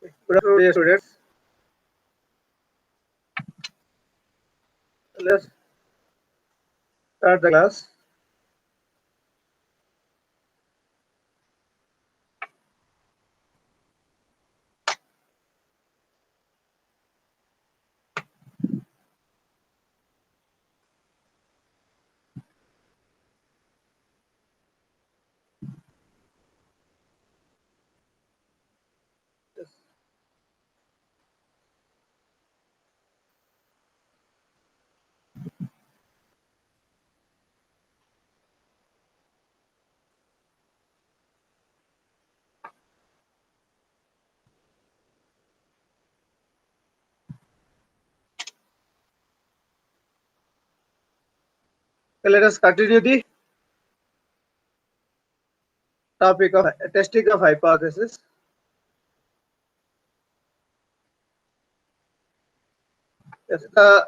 Good afternoon, dear students. Let's start the class. Let us continue the topic of testing of hypothesis. Yes, the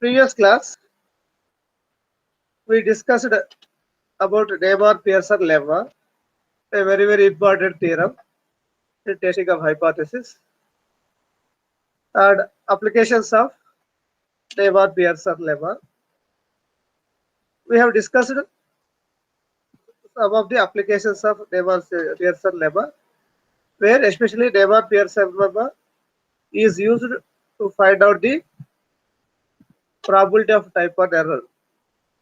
previous class we discussed about Neyman-Pearson lemma, a very important theorem in testing of hypothesis, and applications of Neyman-Pearson lemma. We have discussed some of the applications of Neyman-Pearson lemma, where especially Neyman-Pearson lemma is used to find out the probability of type 1 error,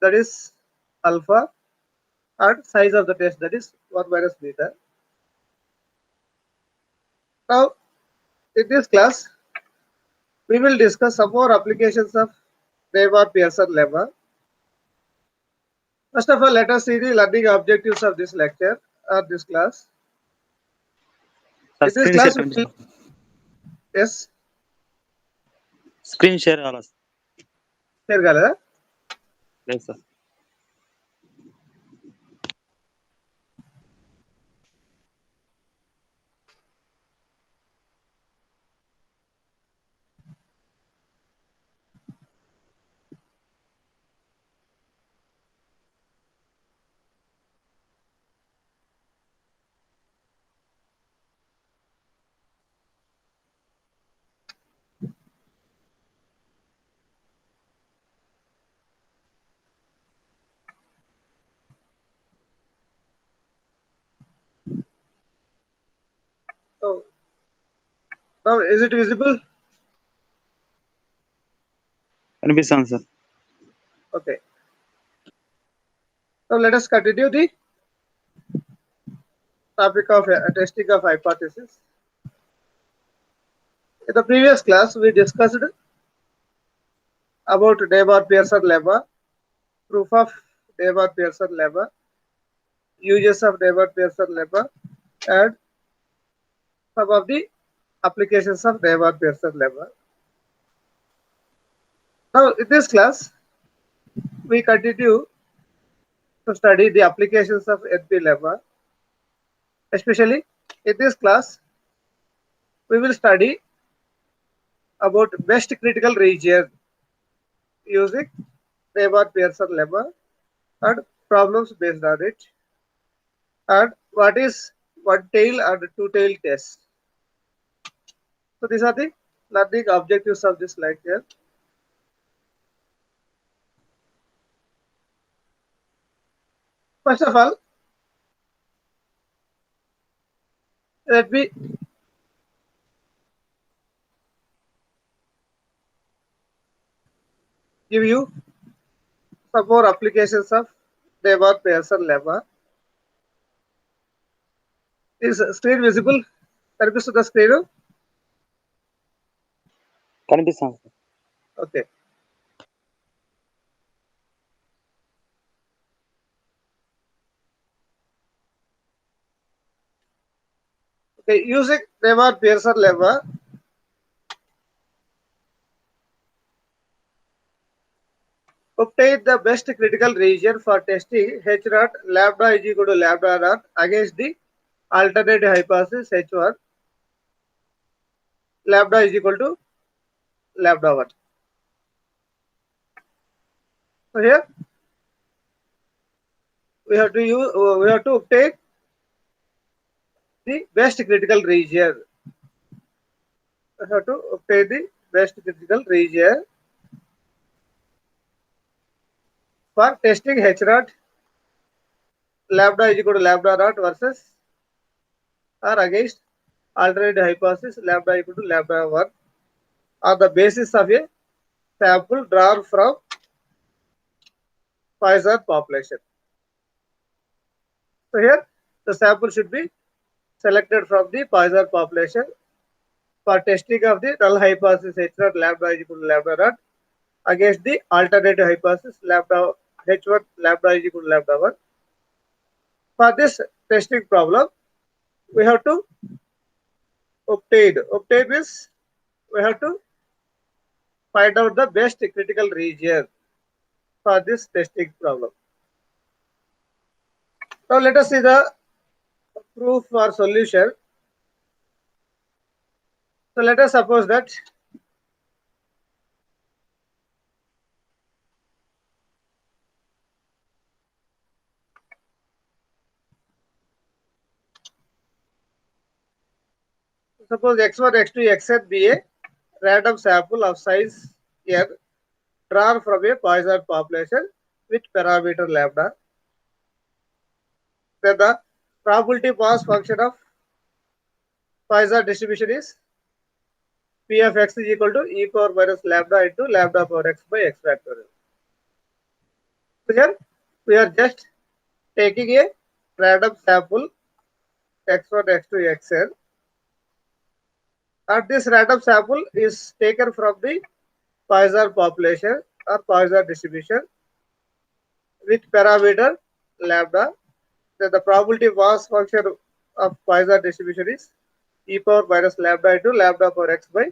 that is alpha, and size of the test, that is 1 minus beta. Now, in this class, we will discuss some more applications of Neyman-Pearson lemma. First of all, let us see the learning objectives of this lecture or this class. Sir, In this screen share class, కండి sir. yes, screen share కావాలా sir? here galera. లేదు sir. So, now is it visible? కనిపిస్తాను sir. Okay. Now let us continue the topic of testing of hypothesis. In the previous class, we discussed about Neyman-Pearson lemma, proof of Neyman-Pearson lemma, uses of Neyman-Pearson lemma, and some of the applications of Neyman-Pearson lemma. Now, in this class, we continue to study the applications of NP lemma. Especially in this class, we will study about best critical region using Neyman-Pearson lemma and problems based on it, and what is one tail and two tail test. So these are the learning objectives of this lecture. First of all, let me give you some more applications of Neyman-Pearson lemma. Is screen visible? కనిపిస్తుందా screen? కనిపిస్తాను sir. Okay. Okay, using Neyman-Pearson lemma, obtain the best critical region for testing H naught lambda is equal to lambda naught against the alternative hypothesis H1 lambda is equal to lambda 1. So here we have to obtain the best critical region. we have to obtain the best critical region. For testing H naught, lambda is equal to lambda naught versus or against alternative hypothesis lambda equal to lambda 1 on the basis of a sample drawn from Poisson population. So here the sample should be selected from the Poisson population for testing of the null hypothesis H naught lambda is equal to lambda naught against the alternative hypothesis lambda H1 lambda is equal to lambda 1. For this testing problem, we have to obtain means we have to find out the best critical region for this testing problem. Now let us see the proof or solution. So let us suppose that suppose x1, x2, xn be a random sample of size n drawn from a Poisson population with parameter lambda. Then the probability mass function of Poisson distribution is P of x is equal to e power minus lambda into lambda power x by x factorial. So here we are just taking a random sample x1, x2, xn, and this random sample is taken from the Poisson population or Poisson distribution with parameter lambda. Then the probability mass function of Poisson distribution is e power minus lambda into lambda power x by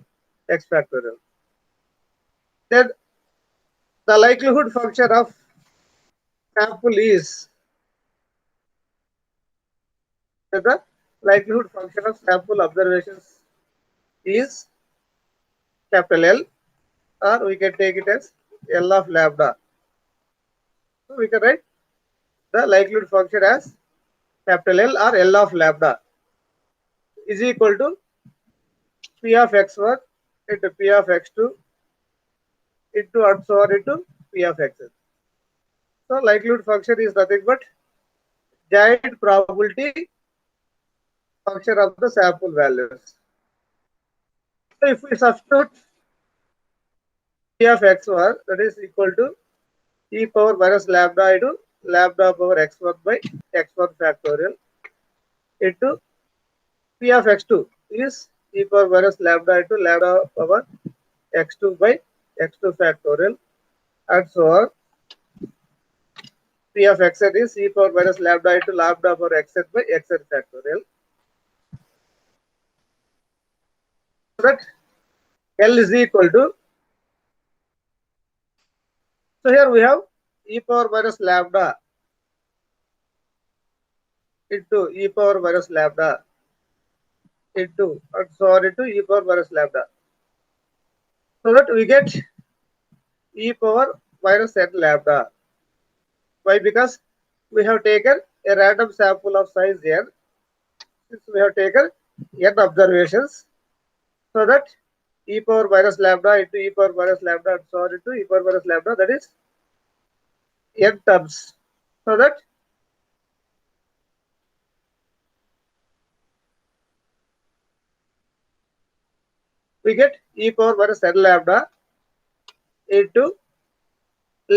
x factorial. Then the likelihood function of sample is the likelihood function of sample observations is capital L, or we can take it as L of lambda. So we can write the likelihood function as capital L or L of lambda is equal to P of x1 into P of x2 into and so on into P of xn. So likelihood function is nothing but giant probability function of the sample values. So if we substitute P of x1, that is equal to e power minus lambda into lambda power x1 by x1 factorial into P of x2 is e power minus lambda into lambda power x2 by x2 factorial and so on. P of xn is e power minus lambda into lambda power xn by xn factorial. So that L is equal to, so here we have e power minus lambda into e power minus lambda into and so on into e power minus lambda. So that we get e power minus n lambda. Why? Because we have taken a random sample of size n. Since we have taken n observations, so that e power minus lambda into e power minus lambda and so on into e power minus lambda, that is n terms. So that we get e power minus n lambda into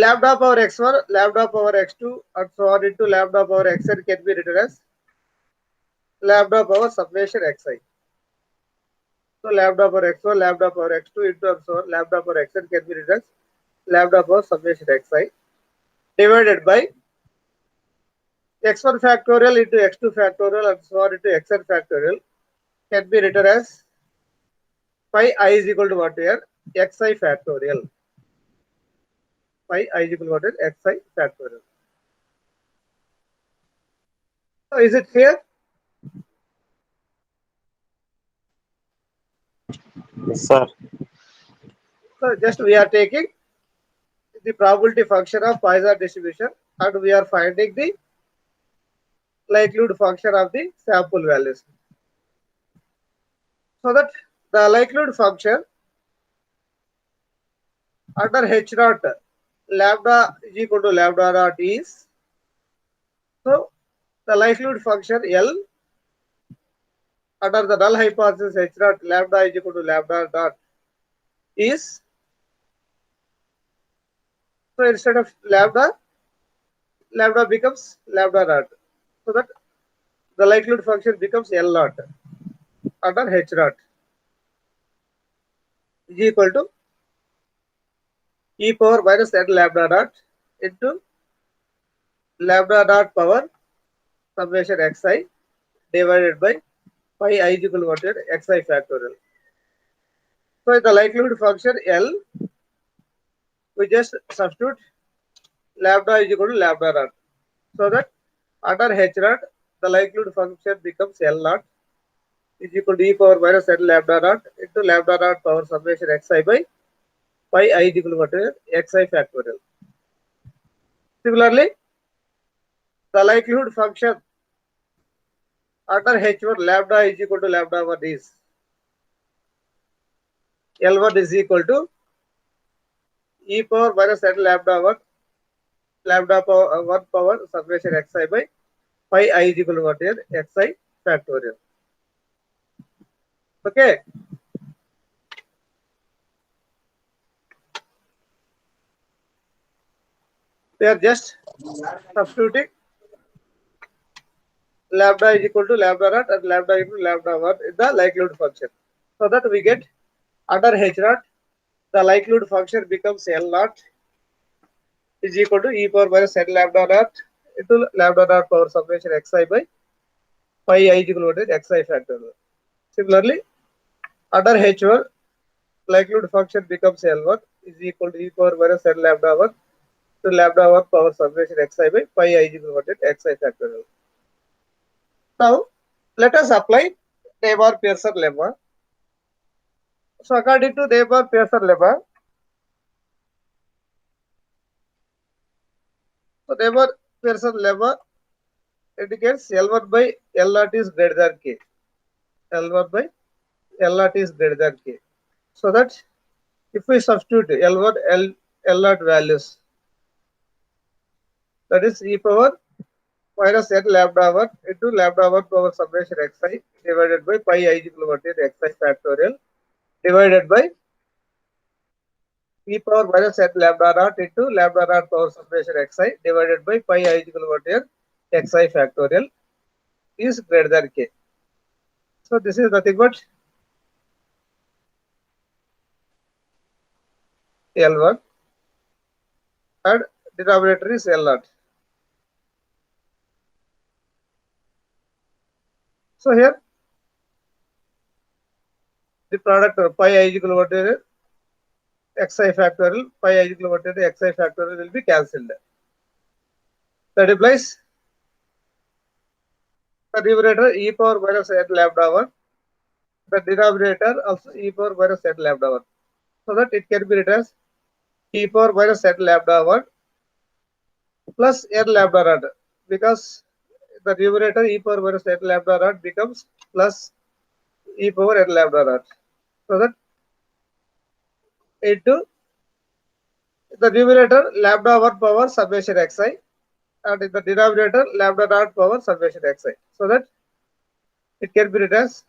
lambda power x1, lambda power x2 and so on into lambda power xn can be written as lambda power summation xi. So lambda power x1, lambda power x2 into and so on lambda power xn can be written as lambda power summation xi divided by x1 factorial into x2 factorial and so on into xn factorial can be written as phi I is equal to what here? Xi factorial. Phi I is equal to what is xi factorial. So is it clear? Yes, sir. So just we are taking the probability function of Poisson distribution and we are finding the likelihood function of the sample values. So that The likelihood function under h naught lambda is equal to lambda naught is, so the likelihood function L under the null hypothesis h naught lambda is equal to lambda naught is, so instead of lambda, lambda becomes lambda naught, so that the likelihood function becomes L naught under h naught is equal to e power minus n lambda naught into lambda naught power summation xi divided by pi I is equal to xi factorial. So in the likelihood function L, we just substitute lambda is equal to lambda naught, so that under h naught the likelihood function becomes L naught is equal to e power minus n lambda naught into lambda naught power summation xi by pi I is equal to xi factorial. Similarly, the likelihood function under h1 lambda is equal to lambda 1 is L1 is equal to e power minus n lambda 1 lambda power 1 power summation xi by pi I is equal to xi factorial. Okay. We are just substituting lambda is equal to lambda naught and lambda equal to lambda 1 in the likelihood function, so that we get under h naught the likelihood function becomes L naught is equal to e power minus n lambda naught into lambda naught power summation xi by pi I is equal to xi factorial. Similarly, under h1 likelihood function becomes L1 is equal to e power minus n lambda 1 to lambda 1 power summation xi by pi I is equal to xi factorial. Now, let us apply Neyman-Pearson lemma. So, according to Neyman-Pearson lemma, so Neyman-Pearson lemma indicates L1 by L naught is greater than K. L1 by L naught is greater than K. So that if we substitute L1, L naught values, that is e power minus n lambda 1 into lambda 1 power summation xi divided by pi I is equal to xi factorial divided by e power minus n lambda naught into lambda naught power summation xi divided by pi I is equal to xi factorial is greater than k. So this is nothing but L1 and denominator is L naught. So here the product of pi I is equal to xi factorial, pi I is equal to xi factorial will be cancelled. That implies the numerator e power minus n lambda 1, the denominator also e power minus n lambda 1. So that it can be written as e power minus n lambda 1 plus n lambda naught, because the numerator e power minus n lambda naught becomes plus e power n lambda naught. So that into the numerator lambda 1 power summation xi and in the denominator lambda naught power summation xi. So that it can be written as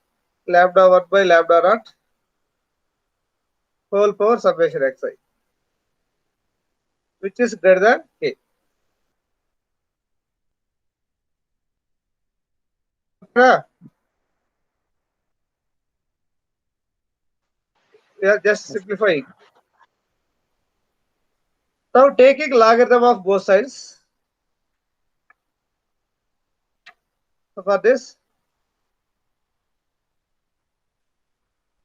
lambda 1 by lambda naught whole power summation xi, which is greater than k. We are just simplifying. Now taking logarithm of both sides. So for this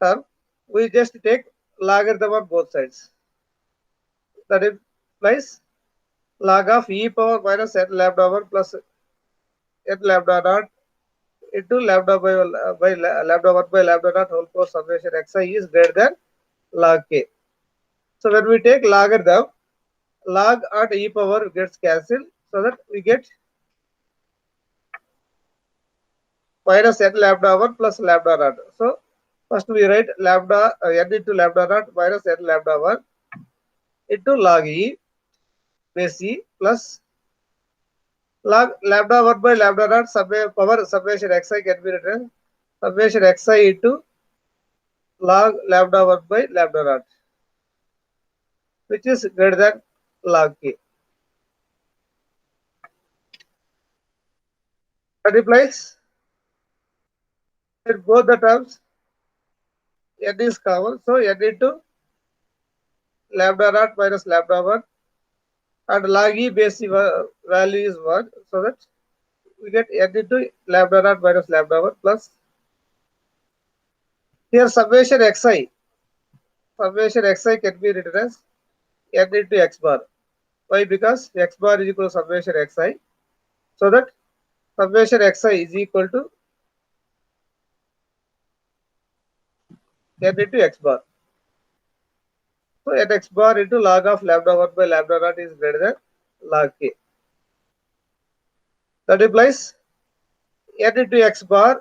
term, we just take logarithm of both sides. That implies log of e power minus n lambda 1 plus n lambda naught into lambda by lambda 1 by lambda naught whole power summation xi is greater than log k. So when we take logarithm, log and e power gets cancelled, so that we get minus n lambda 1 plus lambda naught. So First we write lambda n into lambda naught minus n lambda 1 into log e base e plus log lambda 1 by lambda naught power summation xi can be written summation xi into log lambda 1 by lambda naught, which is greater than log k. That implies in both the terms n is common, so n into lambda naught minus lambda 1 and log e base e value is 1, so that we get n into lambda naught minus lambda 1 plus here summation xi can be written as n into x bar. Why? Because x bar is equal to summation xi, so that summation xi is equal to n into x bar. So n x bar into log of lambda 1 by lambda naught is greater than log k. That implies n into x bar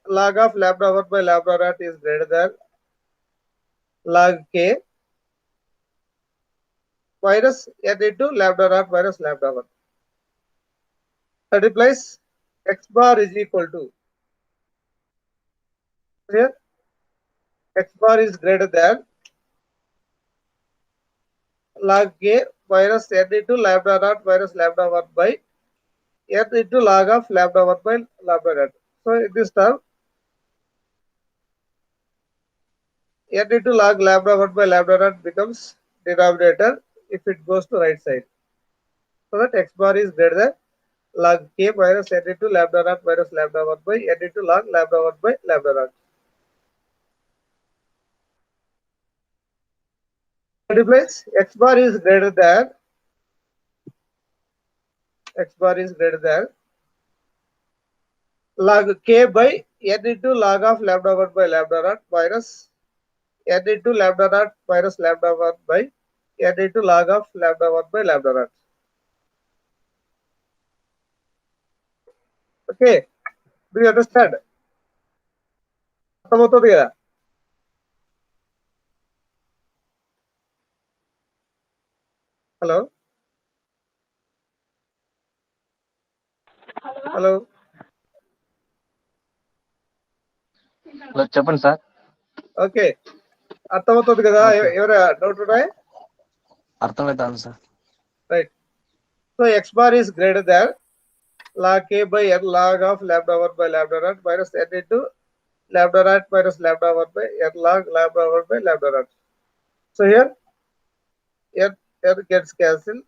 log of lambda 1 by lambda naught is greater than log k minus n into lambda naught minus lambda 1. That implies x bar is equal to, here x bar is greater than log k minus n into lambda naught minus lambda 1 by n into log of lambda 1 by lambda naught. So in this term, n into log lambda 1 by lambda naught becomes denominator if it goes to right side. So that x bar is greater than log k minus n into lambda naught minus lambda 1 by n into log lambda 1 by lambda naught. That implies x bar is greater than log k by n into log of lambda 1 by lambda naught minus n into lambda naught minus lambda 1 by n into log of lambda 1 by lambda naught. Okay, do you understand? అర్థమవుతుంది కదా? Hello hello hello చెప్పండి sir. Okay, అర్థమవుతుంది కదా? Okay. ఎవరైనా doubt ఉన్నాయి? అర్థమవుతాను sir. Right. So x bar is greater than log k by n log of lambda 1 by lambda naught minus n into lambda naught minus lambda 1 by n log lambda 1 by lambda naught. So here n gets cancelled.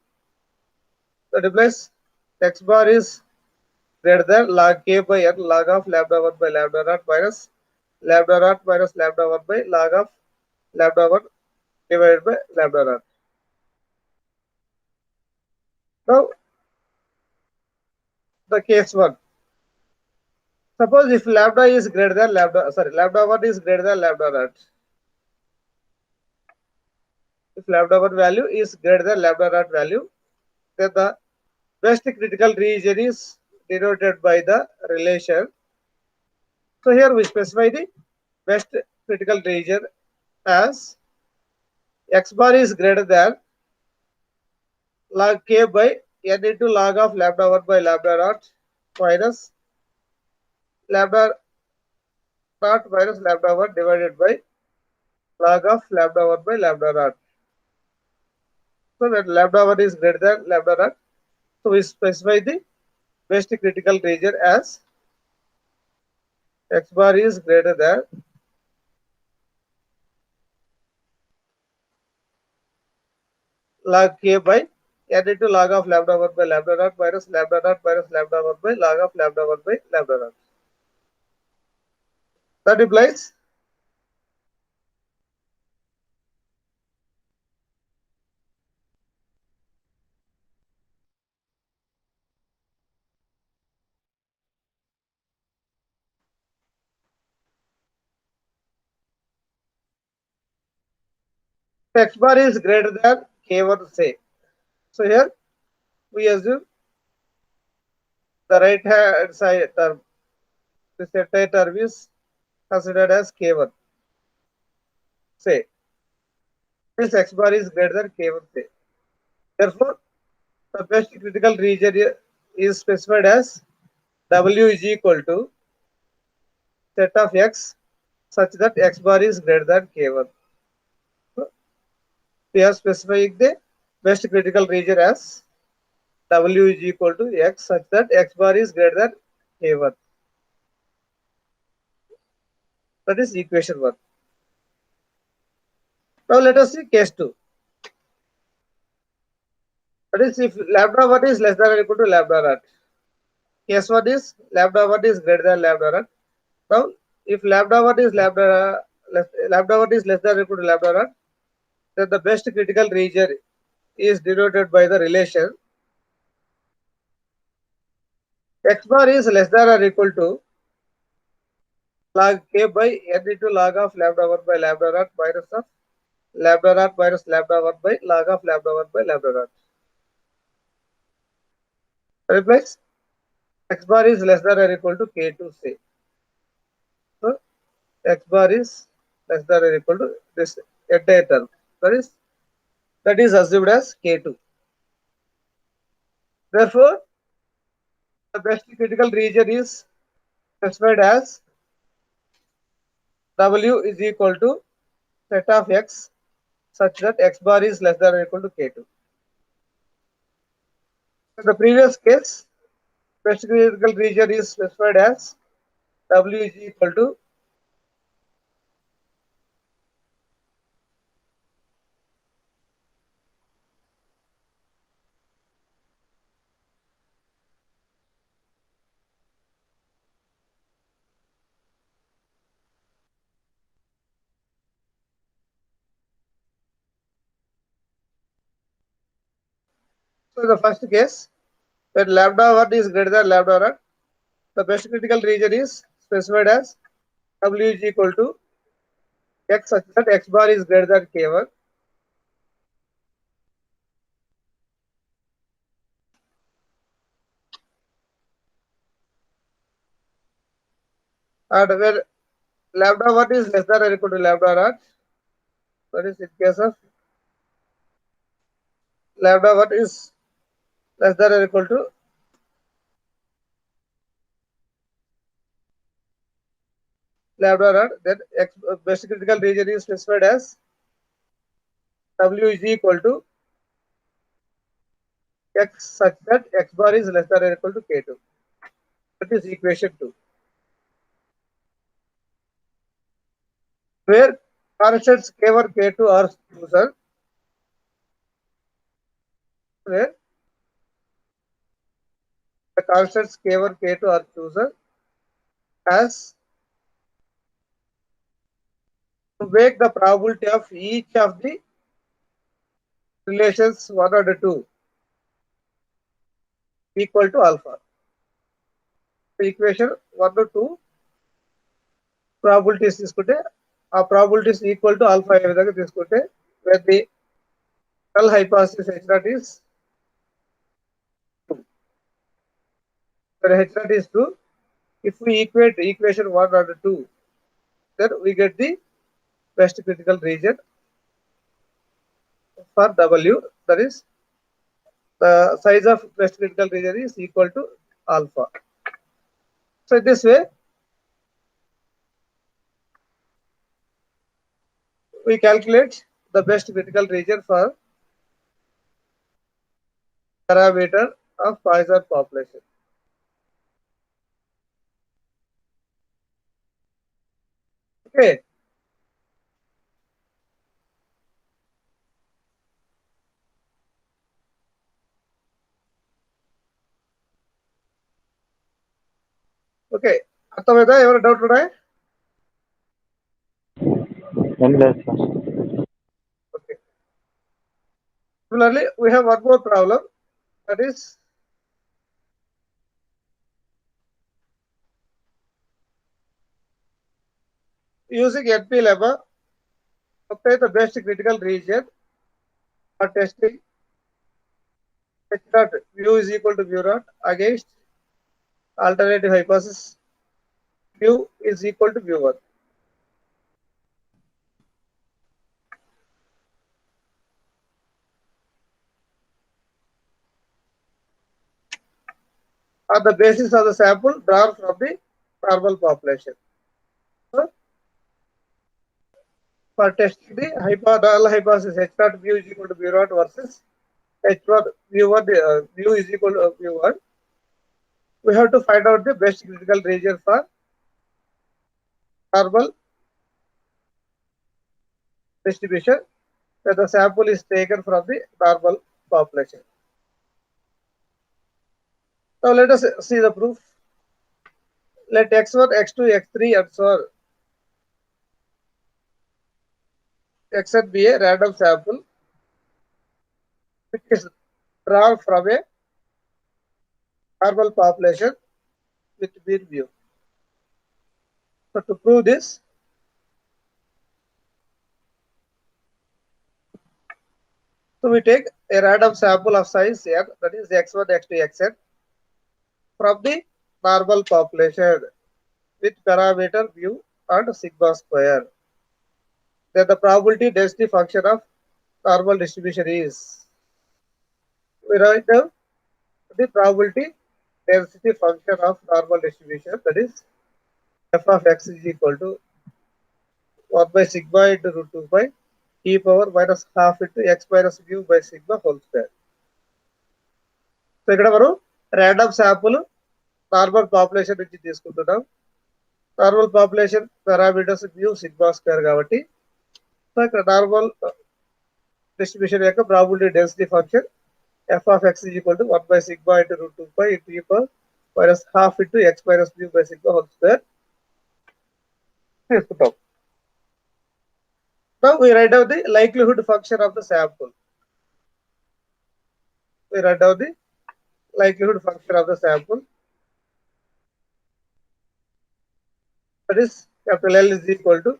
That implies x bar is greater than log k by n log of lambda 1 by lambda naught minus lambda naught minus lambda 1 by log of lambda 1 divided by lambda naught. Now the case 1. Suppose if lambda is greater than lambda 1 is greater than lambda naught. If lambda 1 value is greater than lambda naught value, then the best critical region is denoted by the relation. So here we specify the best critical region as x bar is greater than log k by n into log of lambda 1 by lambda naught minus lambda naught minus lambda 1 divided by log of lambda 1 by lambda naught. So when lambda 1 is greater than lambda naught, so we specify the best critical region as x bar is greater than log k by n into log of lambda 1 by lambda naught minus lambda naught minus lambda 1 by log of lambda 1 by lambda naught. That implies x bar is greater than k1 say. So here we assume the right hand side term, this entire term is considered as k1. say. This x bar is greater than k1 say. Therefore, the best critical region is specified as W is equal to set of x such that x bar is greater than k1. So, we are specifying the best critical region as W is equal to x such that x bar is greater than k1. That is equation 1. Now let us see case 2. That is if lambda 1 is less than or equal to lambda naught. Case 1 is lambda 1 is greater than lambda naught. Now if lambda 1 is lambda 1 is less than or equal to lambda naught, then the best critical region is denoted by the relation x bar is less than or equal to log k by n into log of lambda 1 by lambda naught minus of lambda naught minus lambda 1 by log of lambda 1 by lambda naught. Replace x bar is less than or equal to k2 say. So x bar is less than or equal to this entire term. That is assumed as k2. Therefore, the best critical region is specified as W is equal to set of x such that x bar is less than or equal to k2. In the previous case, best critical region is specified as W is equal to so in the first case, when lambda 1 is greater than lambda naught, the best critical region is specified as W is equal to x such that x bar is greater than k1. And when lambda 1 is less than or equal to lambda naught, that is in case of lambda 1 is less than or equal to lambda naught, then x best critical region is specified as W is equal to x such that x bar is less than or equal to k2. That is equation 2. Where constants k1, k2 are chosen, where the constants k1, k2 are chosen as to make the probability of each of the relations 1 and 2 equal to alpha. The equation 1 to 2 probabilities తీసుకుంటే ఆ probabilities equal to alpha ఏ విధంగా తీసుకుంటే when the null hypothesis h naught is 2. When h naught is 2, if we equate equation 1 and 2, then we get the best critical region for W, that is the size of best critical region is equal to alpha. So in this way, we calculate the best critical region for parameter of Poisson population. Okay. Okay. అర్థమైందా? ఏమైనా doubt ఉన్నాయా? ఏం లేదు sir. Okay. Similarly, we have one more problem, that is using NP lemma, obtain the best critical region for testing h naught mu is equal to mu naught against alternative hypothesis mu is equal to mu1. on the basis of the sample drawn from the normal population. So, for testing the null hypothesis H naught mu is equal to mu naught versus H naught mu1 mu is equal to mu1, we have to find out the best critical region for normal distribution where the sample is taken from the normal population. Now let us see the proof. Let x1, x2, x3 and so on xn be a random sample which is drawn from a normal population with mean mu. So to prove this, so we take a random sample of size n, that is x1, x2, xn from the normal population with parameter mu and sigma square. Then the probability density function of normal distribution is, we write down the probability density function of normal distribution, that is f of x is equal to 1 by sigma into root 2 by e power minus half into x minus mu by sigma whole square. So ఇక్కడ మనం random sample normal population నుంచి తీసుకుంటున్నాం. Normal population parameters mu sigma square కాబట్టి so ఇక్కడ normal distribution యొక్క probability density function F of X is equal to 1 by sigma into root 2 pi into e power minus half into x minus mu by sigma whole square తీసుకుంటాం. Now we write down the likelihood function of the sample. We write down the likelihood function of the sample, that is capital L is equal to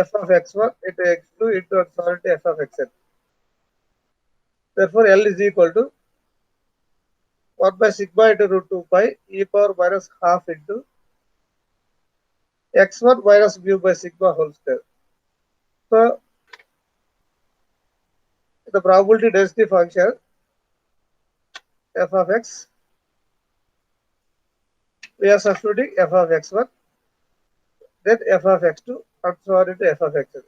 f of x1 into x2 into and so on into f of xn. Therefore L is equal to 1 by sigma into root 2 pi e power minus half into x1 minus mu by sigma whole square. So the probability density function f of x, we are substituting f of x1, then f of x2 and so on into f of xn.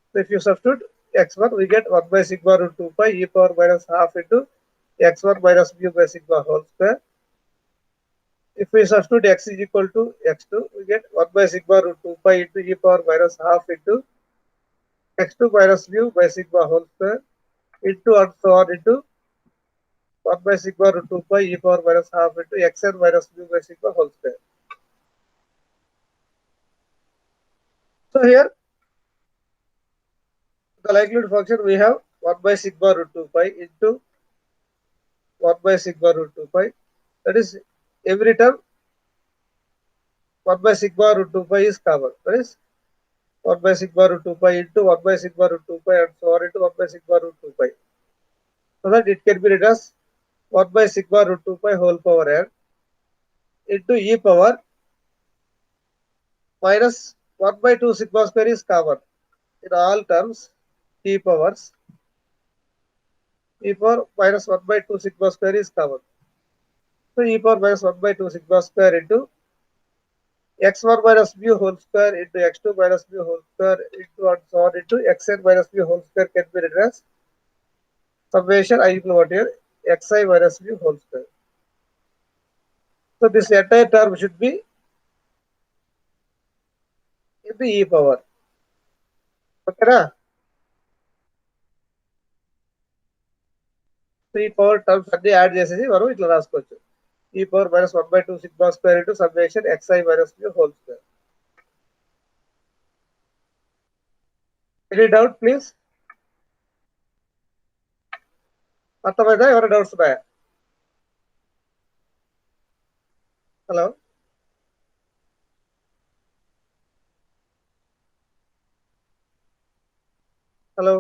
So if you substitute x1, we get 1 by sigma root 2 pi e power minus half into x1 minus mu by sigma whole square. If we substitute x is equal to x2, we get 1 by sigma root 2 pi into e power minus half into x2 minus mu by sigma whole square into and so on into 1 by sigma root 2 pi e power minus half into xn minus mu by sigma whole square. So here the likelihood function we have 1 by sigma root 2 pi into 1 by sigma root 2 pi, that is every term 1 by sigma root 2 pi is common, that is 1 by sigma root 2 pi into 1 by sigma root 2 pi and so on into 1 by sigma root 2 pi, so that it can be written as 1 by sigma root 2 pi whole power n into e power minus 1 by 2 sigma square is common in all terms, e powers e power minus 1 by 2 sigma square is common. So e power minus 1 by 2 sigma square into x1 minus mu whole square into x2 minus mu whole square into and so on into xn minus mu whole square can be written as summation I equal to xi minus mu whole square. So this entire term should be in the e power. Okay, so e power terms అన్ని add చేసేసి మనం ఇట్లా రాసుకోవచ్చు. e power minus 1 by 2 sigma square into summation xi minus mu whole square. Any doubt please? అర్థమైందా? ఎవరైనా doubts ఉన్నాయా? Hello hello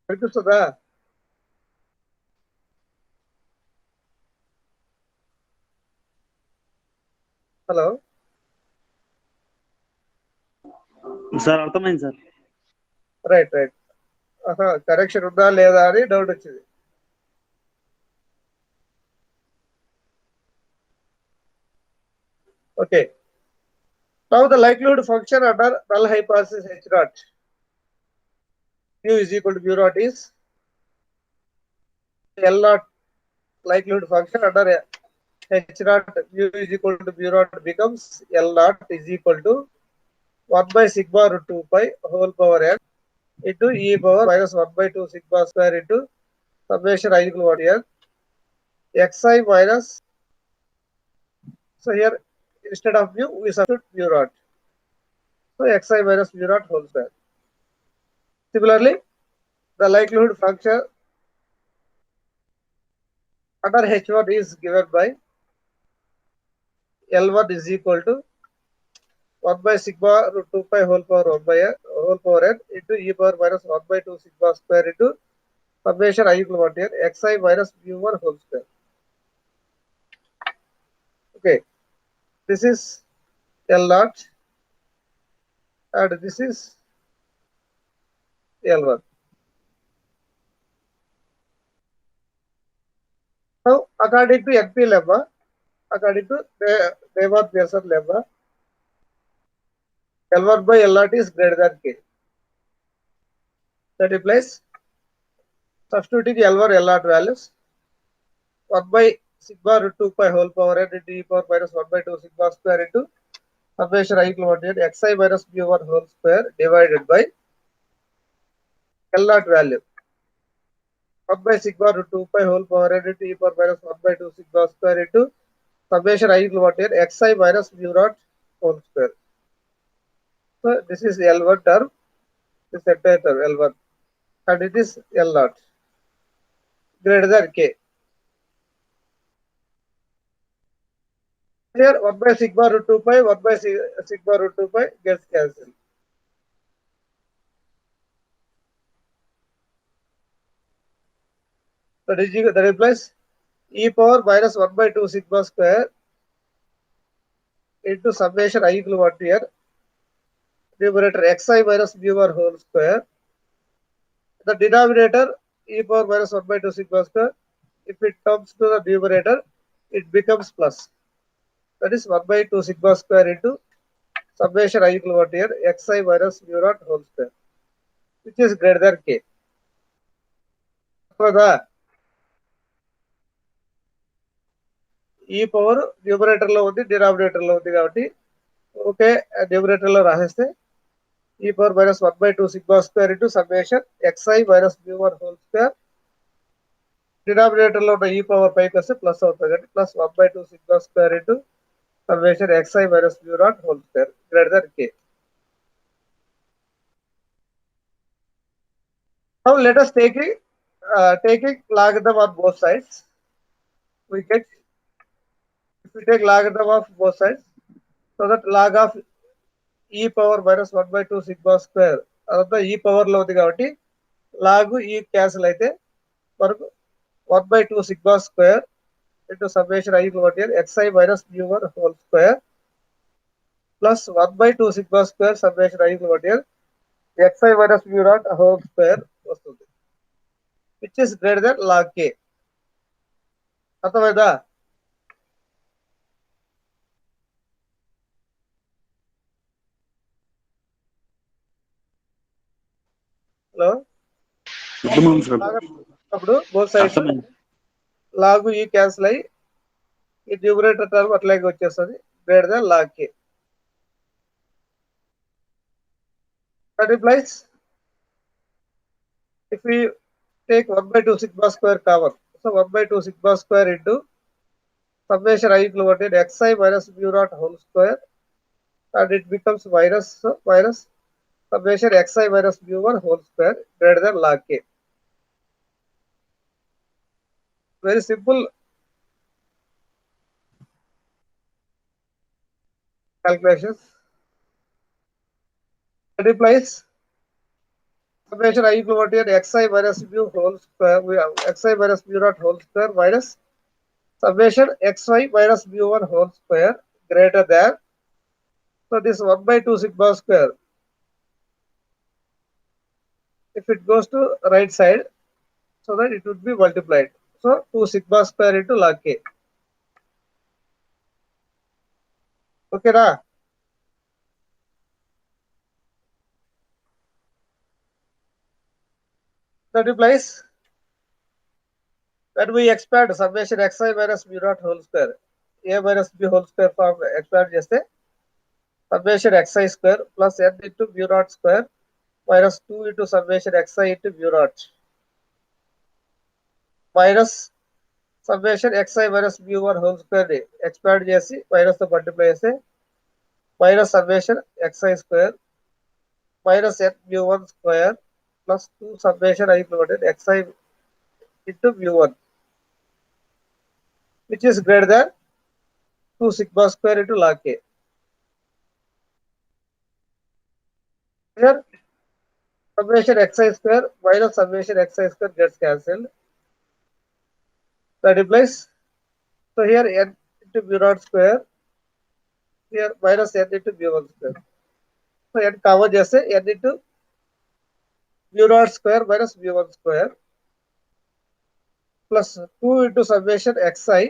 వినిపిస్తుందా? Hello sir అర్థమైంది సార్. రైట్ రైట్, కరెక్షన్ ఉందా లేదా అని డౌట్ వచ్చింది. Okay. Now the likelihood function under null hypothesis H naught mu is equal to mu naught is L naught likelihood function under H naught mu is equal to mu naught becomes L naught is equal to 1 by sigma root 2 pi whole power n into e power minus 1 by 2 sigma square into summation I equal to n xi minus, so here instead of mu we substitute mu naught, so xi minus mu naught whole square. Similarly, the likelihood function under H1 is given by L1 is equal to 1 by sigma root 2 pi whole power 1 by whole power n into e power minus 1 by 2 sigma square into summation I equal to n xi minus mu1 whole square. Okay, this is L naught and this is L1. Now, according to NP lemma, according to Neyman-Pearson lemma, L1 by L naught is greater than K. That implies substituting L1 L naught values 1 by sigma root 2 pi whole power n into e power minus 1 by 2 sigma square into summation I equal to n xi minus mu1 whole square divided by L naught value 1 by sigma root 2 pi whole power n into e power minus 1 by 2 sigma square into summation I equal to n xi minus mu naught whole square. So this is L1 term, this entire term L1, and it is L naught greater than K. Here 1 by sigma root 2 pi, 1 by sigma root 2 pi gets cancelled. That implies e power minus 1 by 2 sigma square into summation I equal to n numerator xi minus mu1 whole square. The denominator e power minus 1 by 2 sigma square, if it comes to the numerator, it becomes plus. That is 1 by 2 sigma square into summation I equal to n xi minus mu0 whole square, which is greater than k. So the e power numerator లో ఉంది, denominator లో ఉంది కాబట్టి okay, numerator లో రాసేస్తే e power minus 1 by 2 sigma square into summation xi minus mu1 whole square, denominator లో ఉన్న e power పైకి వస్తే ప్లస్ అవుతుంది కాబట్టి plus 1 by 2 sigma square into summation xi minus mu0 whole square greater than k. Now let us taking logarithm on both sides. We get, if we take logarithm of both sides, so that log of e power minus 1 by 2 sigma square అదంతా e power లో ఉంది కాబట్టి log e cancel అయితే మనకు 1 by 2 sigma square into summation I equal to xi minus mu1 whole square plus 1 by 2 sigma square summation I equal to xi minus mu0 whole square వస్తుంది, which is greater than log k. అర్థమైందా? Hello, అర్థమైంది sir. అప్పుడు both sides అర్థమైంది. లాగు ఈ cancel అయ్యి ఈ numerator term అట్లాగే వచ్చేస్తుంది, greater than log k. That implies if we take 1 by 2 sigma square common, so 1 by 2 sigma square into summation I equal to xi minus mu0 whole square, and it becomes minus summation xi minus mu1 whole square greater than log k. Very simple calculations. That implies summation I equal to xi minus mu whole square, we have xi minus mu0 whole square minus summation xy minus mu1 whole square greater than, so this 1 by 2 sigma square, if it goes to right side, so that it would be multiplied. So 2 sigma square into log k. Okay, na? That implies when we expand summation xi minus mu naught whole square, a minus b whole square form expand చేస్తే summation xi square plus n into mu naught square minus 2 into summation xi into mu naught minus summation xi minus mu1 whole square ని expand చేసి minus తో multiply చేస్తే minus summation xi square minus n mu1 square plus 2 summation I implemented xi into mu1 which is greater than 2 sigma square into log k. Here summation xi square minus summation xi square gets cancelled. That implies, so here n into mu naught square, here minus n into mu1 square. So n common చేస్తే n into mu naught square minus mu1 square plus 2 into summation xi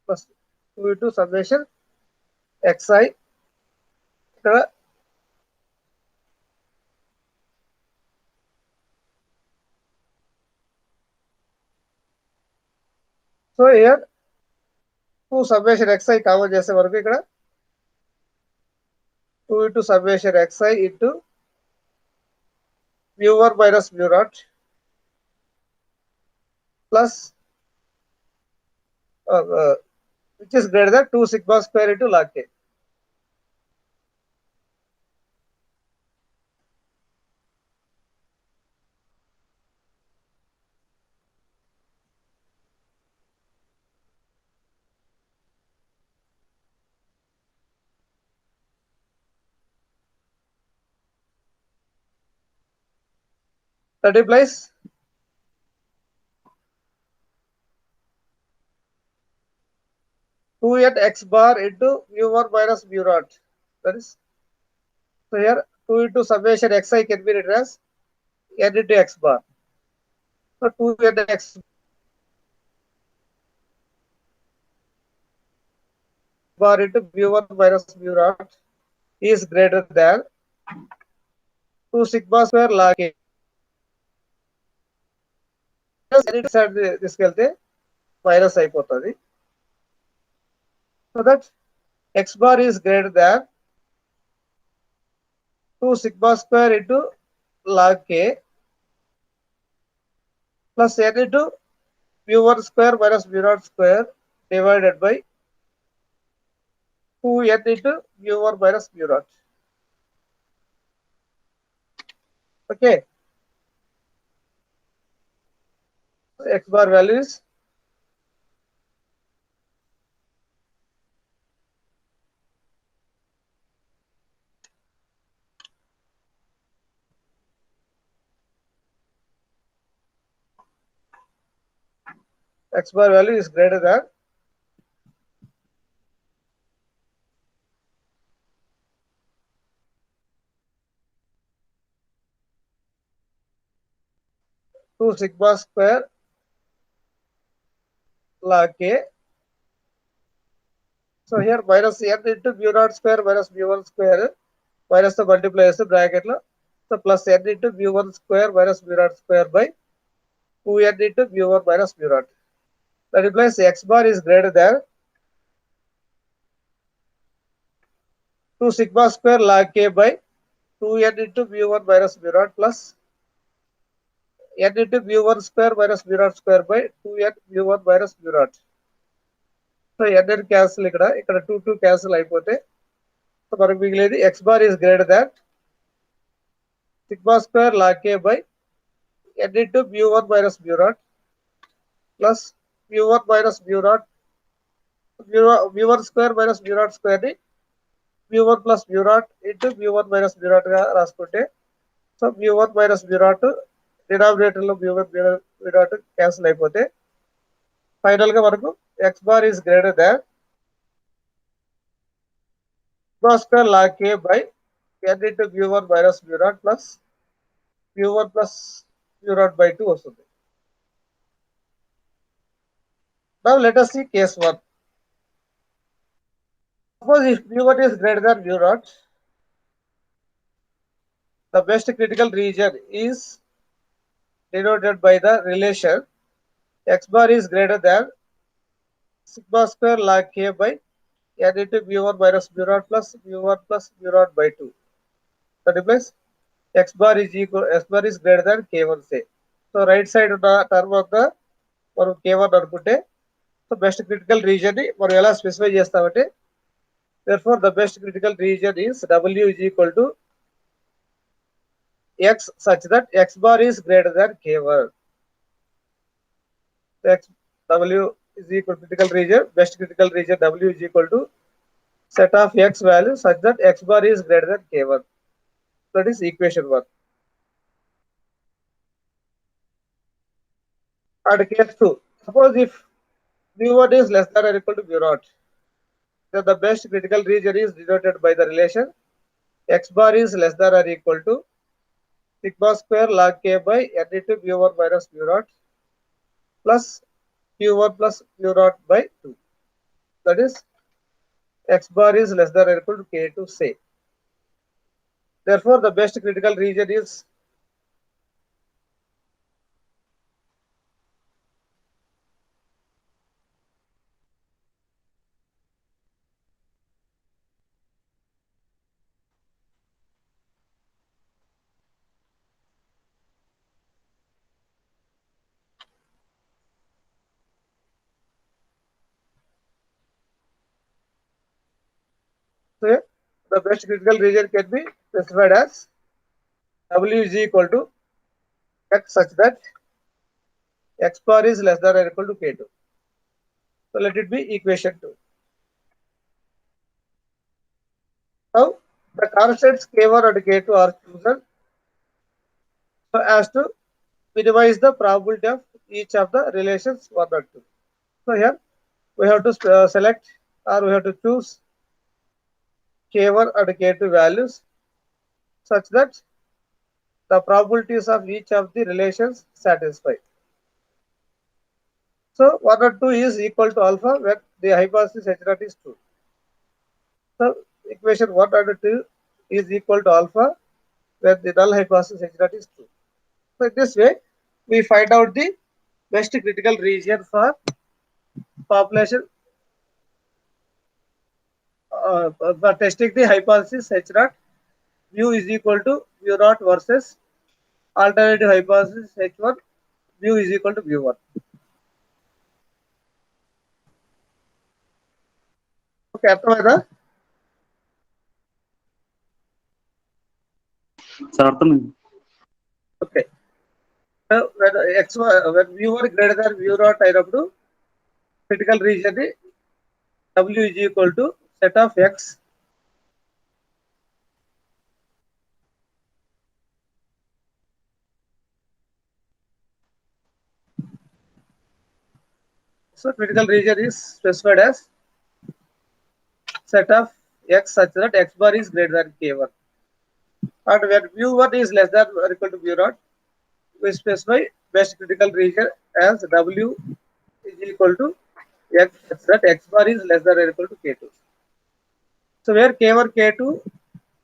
plus 2 into summation xi ఇక్కడ so here 2 summation xi common చేసే వరకు ఇక్కడ 2 into summation xi into mu1 minus mu naught plus which is greater than 2 sigma square into log k. That implies two n x bar into mu1 minus mu naught. That is, so here 2 into summation xi can be written as n into x bar. So 2 n x bar into mu1 minus mu naught is greater than 2 sigma square log k. Side తీసుకెళ్తే minus అయిపోతుంది. So that x bar is greater than 2 sigma square into log k plus n into mu1 square minus mu naught square divided by 2n into mu1 minus mu naught. Okay. So x bar value is greater than 2 sigma square log k. So here minus n into mu naught square minus mu1 square minus the multiply చేస్తే bracket లో, so plus n into mu1 square minus mu naught square by 2n into mu1 minus mu naught. That implies x bar is greater than 2 sigma square log k by 2n into mu1 minus mu naught plus n into mu1 square minus mu naught square by 2n mu1 minus mu naught. So n cancel ఇక్కడ 2 cancel అయిపోతే so మనకు మిగిలేది x bar is greater than sigma square log k by n into mu1 minus mu naught plus mu1 minus mu naught mu1 square minus mu naught square ని mu1 plus mu naught into mu1 minus mu naught గా రాసుకుంటే so mu1 minus mu naught denominator లో mu1 mu naught cancel అయిపోతే final గా మనకు x bar is greater than sigma square log k by n into mu1 minus mu naught plus mu1 plus mu naught by 2 వస్తుంది. Now let us see case 1. Suppose if mu1 is greater than mu0, the best critical region is denoted by the relation x bar is greater than sigma square log k by n into mu1 minus mu0 plus mu1 plus mu0 by 2. That implies x bar is greater than k1 say. So right side ఉన్న term అంతా మనం k1 అనుకుంటే so best critical region ని మనం ఎలా specify చేస్తామంటే therefore the best critical region is w is equal to x such that x bar is greater than k1. X w is equal to critical region, best critical region w is equal to set of x values such that x bar is greater than k1. That is equation 1. And case 2, suppose if mu1 is less than or equal to mu0, then the best critical region is denoted by the relation x bar is less than or equal to sigma square log k by n into mu1 minus mu0 plus mu1 plus mu0 by 2. That is x bar is less than or equal to k2 say. Therefore the best critical region is so the best critical region can be specified as w is equal to x such that x bar is less than or equal to k2. So let it be equation 2. Now the constants k1 and k2 are chosen so as to minimize the probability of each of the relations 1 and 2. So here we have to select or we have to choose k1 and k2 values such that the probabilities of each of the relations satisfy. So 1 and 2 is equal to alpha when the hypothesis H0 is true. So equation 1 and 2 is equal to alpha when the null hypothesis H0 is true. So in this way, we find out the best critical region for population for testing the hypothesis H0 mu is equal to mu0 versus alternative hypothesis H1 mu is equal to mu1. Okay, అర్థమైందా? Sir అర్థమైంది. Okay. When mu1 greater than mu0 అయినప్పుడు critical region ని w is equal to set of x so critical region is specified as set of x such that x bar is greater than k1. And when mu1 is less than or equal to mu0, we specify best critical region as w is equal to x such that x bar is less than or equal to k2. So where k1, k2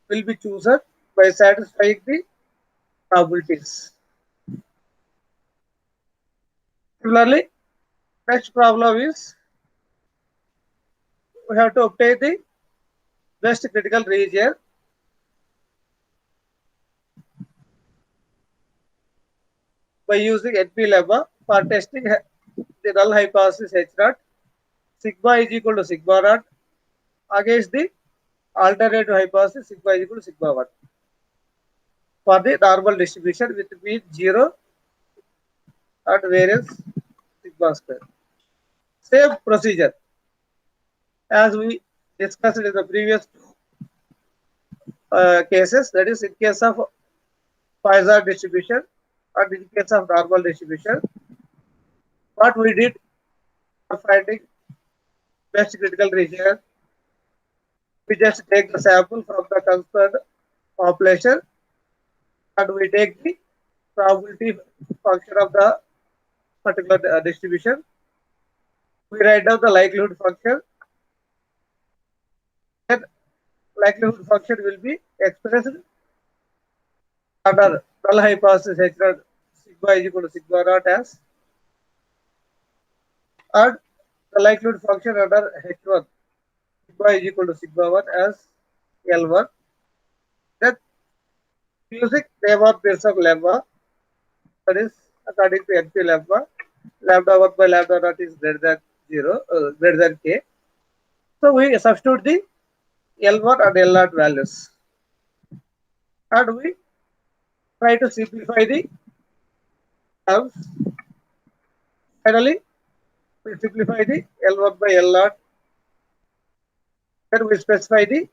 will be chosen by satisfying the probabilities. Similarly, next problem is we have to obtain the best critical region by using NP lemma for testing the null hypothesis H0. Sigma is equal to sigma naught against the alternative hypothesis sigma is equal to sigma 1 for the normal distribution with mean 0 and variance sigma square. Same procedure as we discussed in the previous cases, that is in case of Poisson distribution and in case of normal distribution. What we did for finding best critical region, we just take the sample from the concerned population and we take the probability function of the particular distribution. We write down the likelihood function likelihood function will be expressed under null hypothesis H naught sigma is equal to sigma naught as, and the likelihood function under H1 sigma is equal to sigma 1 as L1. Then using Neyman-Pearson lemma, that is according to NP lemma, lambda 1 by lambda naught is greater than 0, greater than k. So we substitute the L1 and L0 values, and we try to simplify the terms. Finally, we simplify the L1 by L0. Then we specify the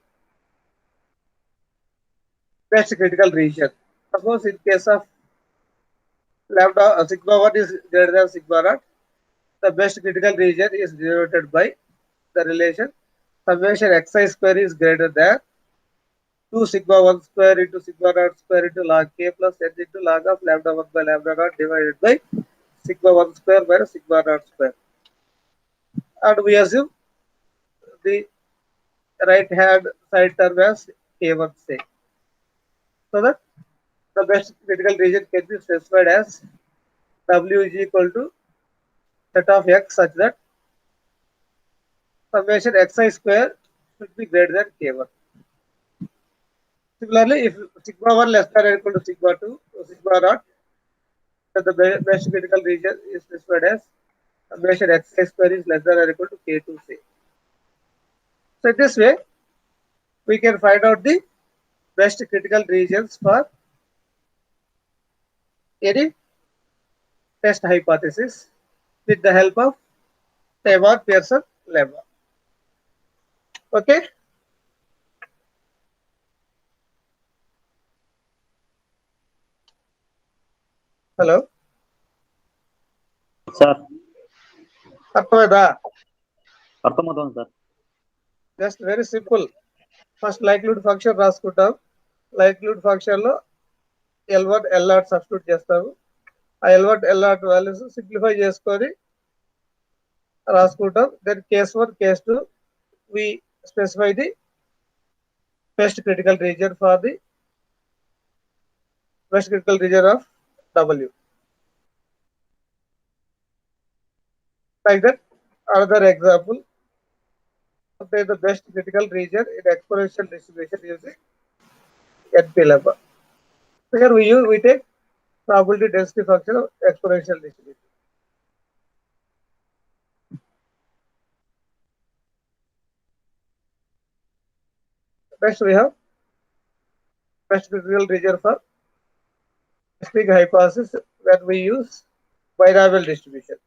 best critical region. Suppose in case of lambda sigma 1 is greater than sigma naught, the best critical region is denoted by the relation summation xi square is greater than 2 sigma 1 square into sigma naught square into log k plus n into log of lambda 1 by lambda naught divided by sigma 1 square minus sigma naught square. And we assume the right hand side term as k1 say. So that the best critical region can be specified as W is equal to set of x such that summation xi square should be greater than k1. Similarly, if sigma 1 less than or equal to sigma 2 or sigma naught, then the best critical region is specified as summation xi square is less than or equal to k2 say. So in this way, we can find out the best critical regions for any test hypothesis with the help of Neyman-Pearson lemma. Okay. Hello. Sir అర్థమైందా? అర్థమవుతుంది sir. Just very simple. First likelihood function రాసుకుంటాం. Likelihood function లో L1 L0 substitute చేస్తాము. ఆ L1 L0 values simplify చేసుకొని రాసుకుంటాం. Then case 1 case 2 we specify the best critical region for the best critical region of W. Like that, another example, obtain the best critical region in exponential distribution using NP lemma. Here we take probability density function of exponential distribution. Next we have best critical region for testing hypothesis when we use binomial distribution.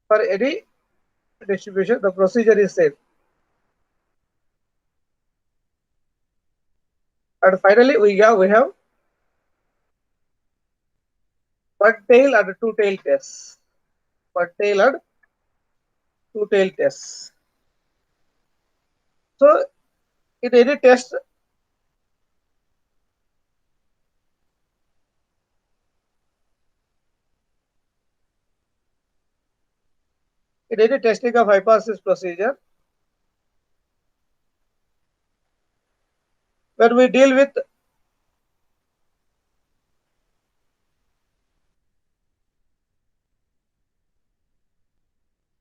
For any distribution, the procedure is same. And finally, we have one tail and two tail tests. One tail and two tail tests. So, in any test, in any testing of hypothesis procedure, when we deal with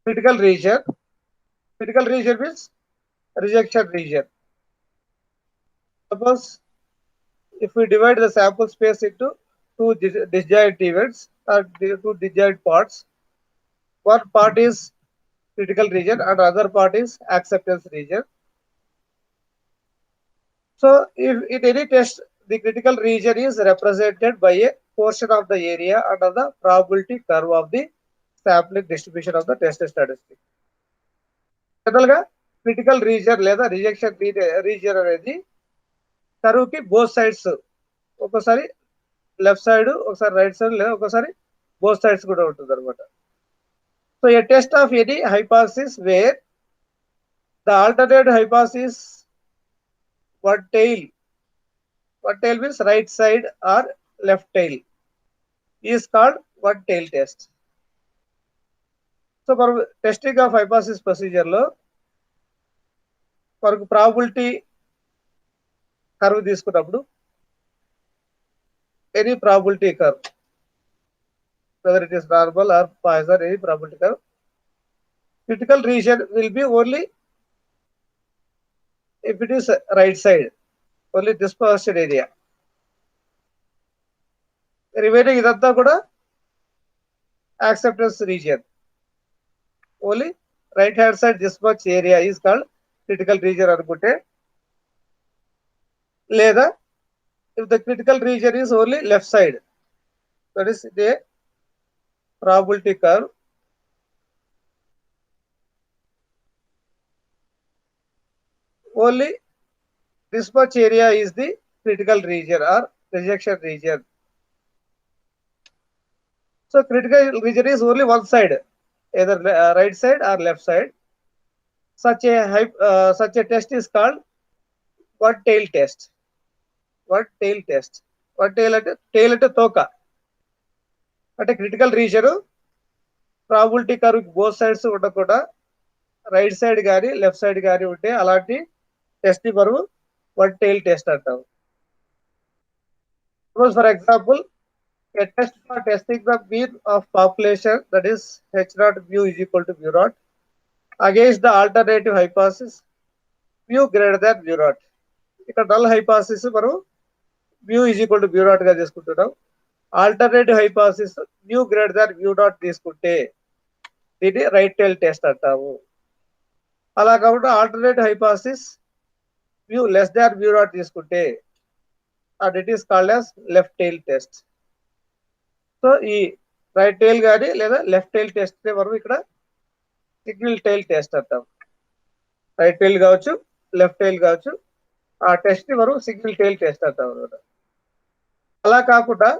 critical region means rejection region. Suppose if we divide the sample space into two disjoint events or two disjoint parts, one part is critical region and other part is acceptance region. So if in any test the critical region is represented by a portion of the area under the probability curve of the sampling distribution of the test statistic. General గా critical region లేదా rejection region అనేది curve కి both sides, ఒకసారి left side ఒకసారి right side లేదా ఒకసారి both sides కూడా ఉంటుంది అనమాట. So A test of any hypothesis wear the alternate hypothesis one tail means right side or left tail is called one tail test. So for testing of hypothesis procedure lo మనకు probability curve తీసుకున్నప్పుడు any probability curve, whether it is normal or Poisson, any probability curve, critical region will be only if it is right side, only this portion area. Remaining idantha kuda acceptance region. Only right hand side this much area is called critical region anukunte, లేదా if the critical region is only left side, that is the probability curve. Only this much area is the critical region or rejection region. So critical region is only one side, either right side or left side. Such a test is called one tail test. One tail test. One tail at toka. At a critical region, probability curve both sides ఉండకుండా right side కానీ left side కానీ ఉంటే అలాంటి test ని మనం one tail test అంటాం. Suppose for example, a test for testing the mean of population, that is H naught mu is equal to mu naught, against the alternative hypothesis mu greater than mu naught. ఇక్కడ null hypothesis మనం mu is equal to mu naught గా తీసుకుంటున్నాం. Alternative hypothesis mu greater than mu naught తీసుకుంటే దీన్ని right tile test అంటాము. అలా కాకుండా alternative hypothesis mu less than mu naught తీసుకుంటే and it is called as left tail test. So ఈ right tile కానీ లేదా లెఫ్ట్ టైల్ టెస్ట్ మనం ఇక్కడ సిగ్నల్ టైల్ టెస్ట్ అంటాం. రైట్ టైల్ కావచ్చు, లెఫ్ట్ టైల్ కావచ్చు, ఆ టెస్ట్ ని మనం సిగ్నల్ టైల్ టెస్ట్ అంటాం అనమాట. అలా కాకుండా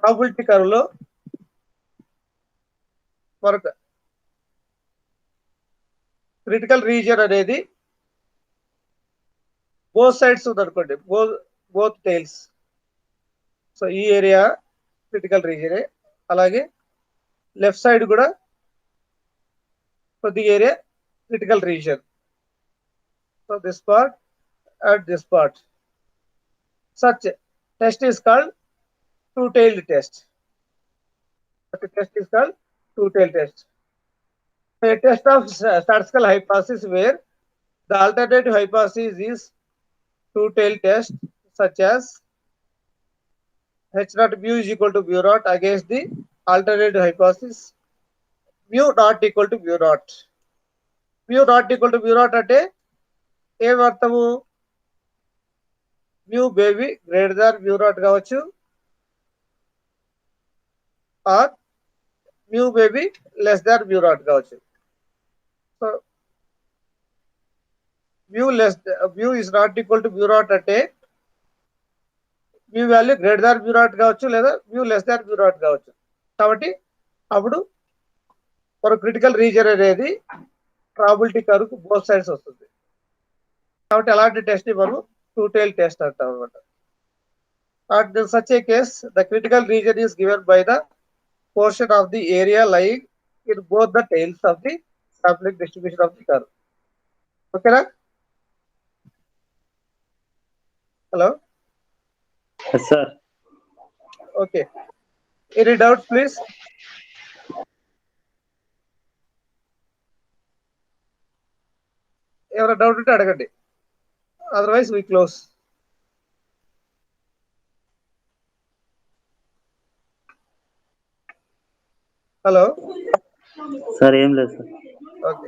ప్రాబిలిటీ కర్వ్ లో మనకు క్రిటికల్ రీజియన్ అనేది బోత్ సైడ్స్ ఉందనుకోండి, బోత్ టైల్స్. సో ఈ ఏరియా క్రిటికల్ రీజియనే, అలాగే లెఫ్ట్ సైడ్ కూడా కొద్ది area critical region. So this part and this part. Such test is called two-tailed test. Such a test is called two-tailed test. A test of statistical hypothesis where the alternative hypothesis is two-tailed test, such as H naught mu is equal to mu naught against the alternative hypothesis mu not equal to mu naught. Mu not equal to mu naught అంటే ఏమర్థము? mu baby greater than mu naught కావచ్చు, or mu baby less than mu naught కావచ్చు. So mu is not equal to mu naught అంటే mu value greater than mu naught కావచ్చు, లేదా mu less than mu naught కావచ్చు. కాబట్టి అప్పుడు మన critical region అనేది ప్రాబిలిటీ కర్వ్ బోత్ సైడ్స్ వస్తుంది. కాబట్టి అలాంటి టెస్ట్ ని మనం టూ టైల్ టెస్ట్ అంటాం అనమాట. And in such a case, the critical region is given by the portion of the area lying in both the tails of the sampling distribution of the curve. Okay, na? Hello? Yes, sir. Okay. Any doubts, please? ఎవరైనా doubt ఉంటే అడగండి, otherwise we close. Hello sir ఏం లేదు sir. Okay.